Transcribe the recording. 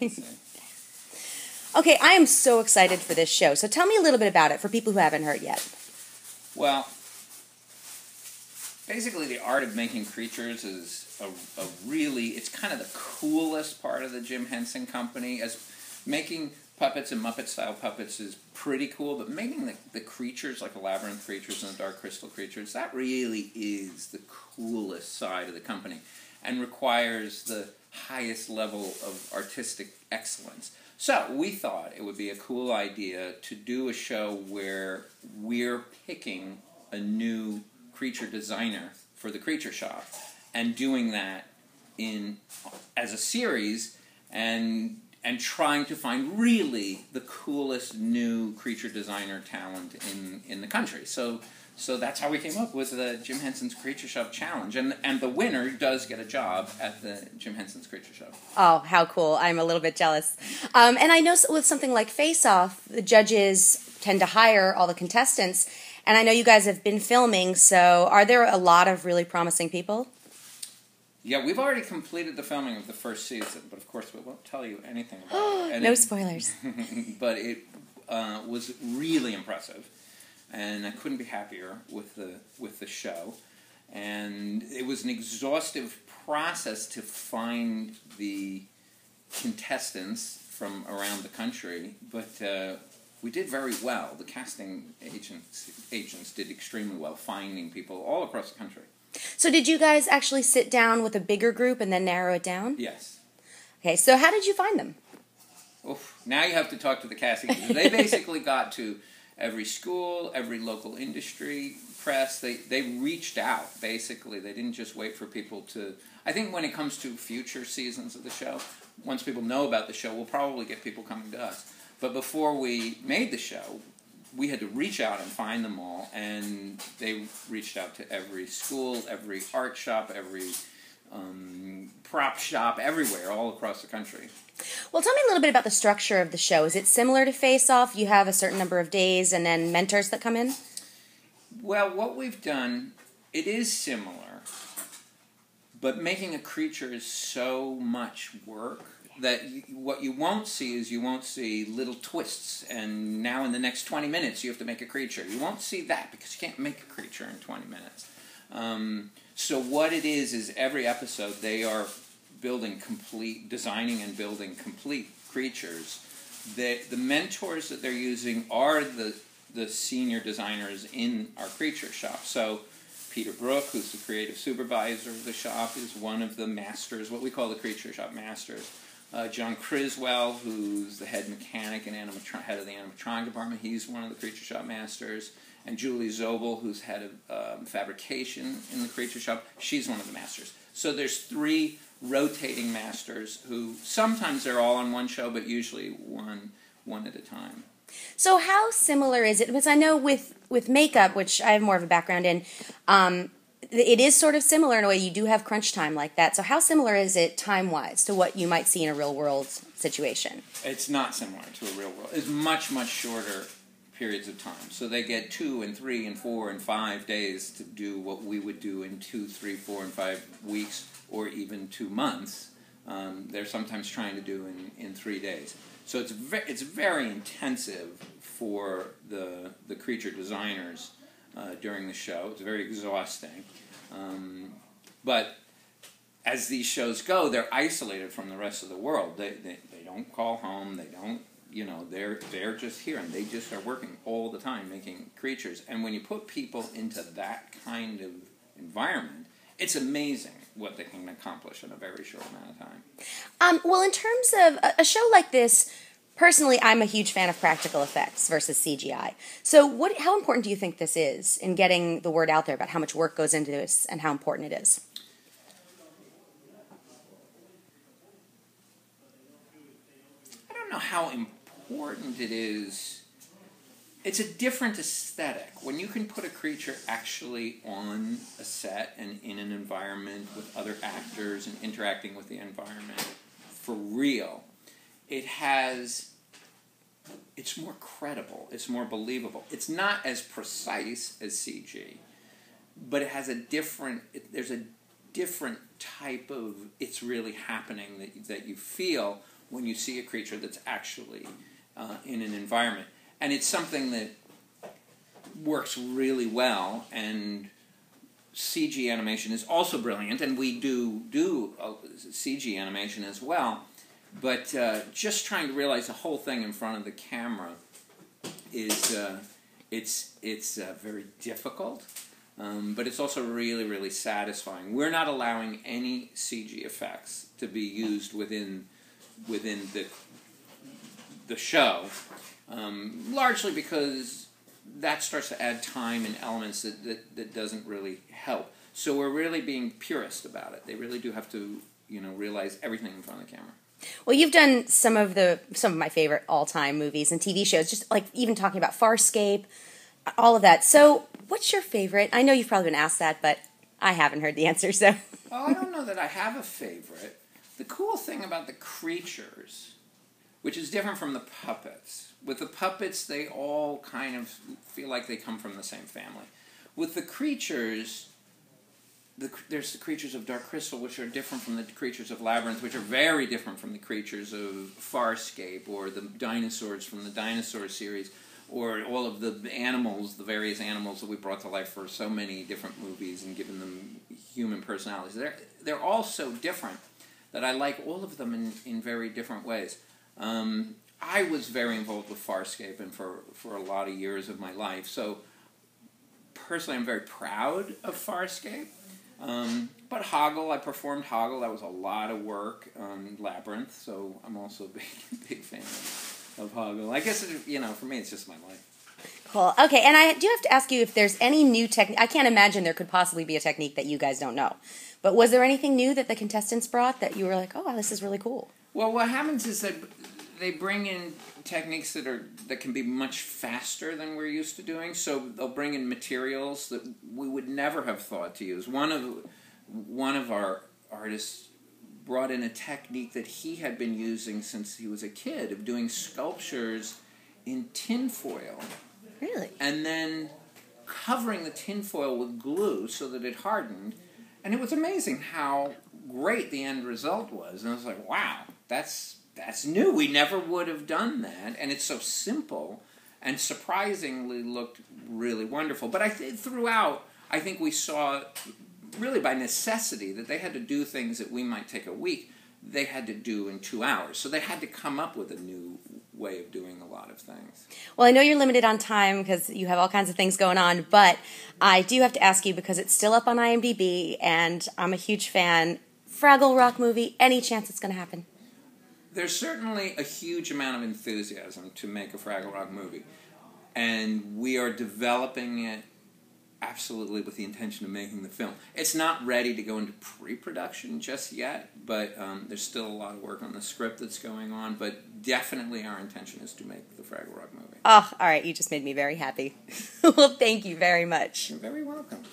to say. Okay, I am so excited for this show. So tell me a little bit about it for people who haven't heard yet. Well, basically the art of making creatures is a really, it's kind of the coolest part of the Jim Henson Company. As making puppets and Muppet-style puppets is pretty cool, but making the creatures, like the labyrinth creatures and the dark crystal creatures, that really is the coolest side of the company and requires the highest level of artistic excellence. So we thought it would be a cool idea to do a show where we're picking a new creature designer for the Creature Shop and doing that as a series and trying to find really the coolest new creature designer talent in the country. So that's how we came up with the Jim Henson's Creature Shop Challenge. And the winner does get a job at the Jim Henson's Creature Shop. Oh, how cool. I'm a little bit jealous. And I know with something like Face Off, the judges tend to hire all the contestants. And I know you guys have been filming, so are there a lot of really promising people? Yeah, we've already completed the filming of the first season, but of course we won't tell you anything about it. No spoilers. But it was really impressive, and I couldn't be happier with the show. And it was an exhaustive process to find the contestants from around the country, but we did very well. The casting agents did extremely well, finding people all across the country. So did you guys actually sit down with a bigger group and then narrow it down? Yes. Okay, so how did you find them? Oof, now you have to talk to the casting agents. They basically got to every school, every local industry, press. They reached out, basically. They didn't just wait for people to... I think when it comes to future seasons of the show, once people know about the show, we'll probably get people coming to us. But before we made the show, we had to reach out and find them all, and they reached out to every school, every art shop, every prop shop, everywhere, all across the country. Well, tell me a little bit about the structure of the show. Is it similar to Face Off? You have a certain number of days and then mentors that come in? Well, what we've done, it is similar, but making a creature is so much work that what you won't see is you won't see little twists, and now in the next 20 minutes you have to make a creature. You won't see that because you can't make a creature in 20 minutes. So what it is every episode they are designing and building complete creatures. The mentors that they're using are the senior designers in our creature shop. So Peter Brook, who's the creative supervisor of the shop, is one of the masters, what we call the creature shop masters. John Criswell, who's the head mechanic and head of the animatronic department, he's one of the creature shop masters. And Julie Zobel, who's head of fabrication in the creature shop, she's one of the masters. So there's 3 rotating masters who sometimes they're all on one show, but usually one at a time. So how similar is it? Because I know with makeup, which I have more of a background in, it is sort of similar in a way. You do have crunch time like that. So how similar is it time-wise to what you might see in a real-world situation? It's not similar to a real world. It's much, much shorter periods of time. So they get 2 and 3 and 4 and 5 days to do what we would do in 2, 3, 4, and 5 weeks, or even 2 months. They're sometimes trying to do in 3 days. So it's very intensive for the creature designers during the show. It's very exhausting. But as these shows go, they're isolated from the rest of the world. They don't call home. They don't, they're just here, and they just are working all the time making creatures. And when you put people into that kind of environment, it's amazing what they can accomplish in a very short amount of time. Well, in terms of a show like this, personally, I'm a huge fan of practical effects versus CGI. So how important do you think this is in getting the word out there about how much work goes into this and how important it is? I don't know how important it is. It's a different aesthetic. When you can put a creature actually on a set and in an environment with other actors and interacting with the environment for real, it's more credible, it's more believable. It's not as precise as CG, but it has there's a different type of it's really happening that you feel when you see a creature that's actually in an environment. And it's something that works really well, and CG animation is also brilliant, and we do CG animation as well. But just trying to realize the whole thing in front of the camera is it's very difficult, but it's also really, really satisfying. We're not allowing any CG effects to be used within the show, largely because that starts to add time and elements that doesn't really help. So we're really being purist about it. They really do have to, realize everything in front of the camera. Well, you've done some of my favorite all-time movies and TV shows, just like even talking about Farscape, all of that. So what's your favorite? I know you've probably been asked that, but I haven't heard the answer, so. Well, I don't know that I have a favorite. The cool thing about the creatures, which is different from the puppets. With the puppets, they all kind of feel like they come from the same family. With the creatures, there's the creatures of Dark Crystal, which are different from the creatures of Labyrinth, which are very different from the creatures of Farscape, or the dinosaurs from the Dinosaur series, or all of the animals, the various animals that we brought to life for so many different movies and given them human personalities. They're all so different that I like all of them in very different ways. I was very involved with Farscape and for a lot of years of my life, so personally I'm very proud of Farscape. But Hoggle, I performed Hoggle. That was a lot of work. Labyrinth, so I'm also a big fan of Hoggle. I guess, for me it's just my life. Cool. Okay, and I do have to ask you if there's any new technique. I can't imagine there could possibly be a technique that you guys don't know. But was there anything new that the contestants brought that you were like, oh, wow, this is really cool? Well, what happens is that they bring in techniques that can be much faster than we're used to doing. So they'll bring in materials that we would never have thought to use. One of our artists brought in a technique that he had been using since he was a kid, of doing sculptures in tinfoil. Really? And then covering the tinfoil with glue so that it hardened. And it was amazing how great the end result was. And I was like, wow, that's new. We never would have done that. And it's so simple and surprisingly looked really wonderful. But throughout, I think we saw, really by necessity, that they had to do things that we might take a week, they had to do in 2 hours. So they had to come up with a new way of doing a lot of things. Well, I know you're limited on time because you have all kinds of things going on, but I do have to ask you, because it's still up on IMDb, and I'm a huge fan. Fraggle Rock movie, any chance it's going to happen? There's certainly a huge amount of enthusiasm to make a Fraggle Rock movie, and we are developing it absolutely with the intention of making the film. It's not ready to go into pre-production just yet, but there's still a lot of work on the script that's going on, but definitely our intention is to make the Fraggle Rock movie. Oh, all right, you just made me very happy. Well, thank you very much. You're very welcome.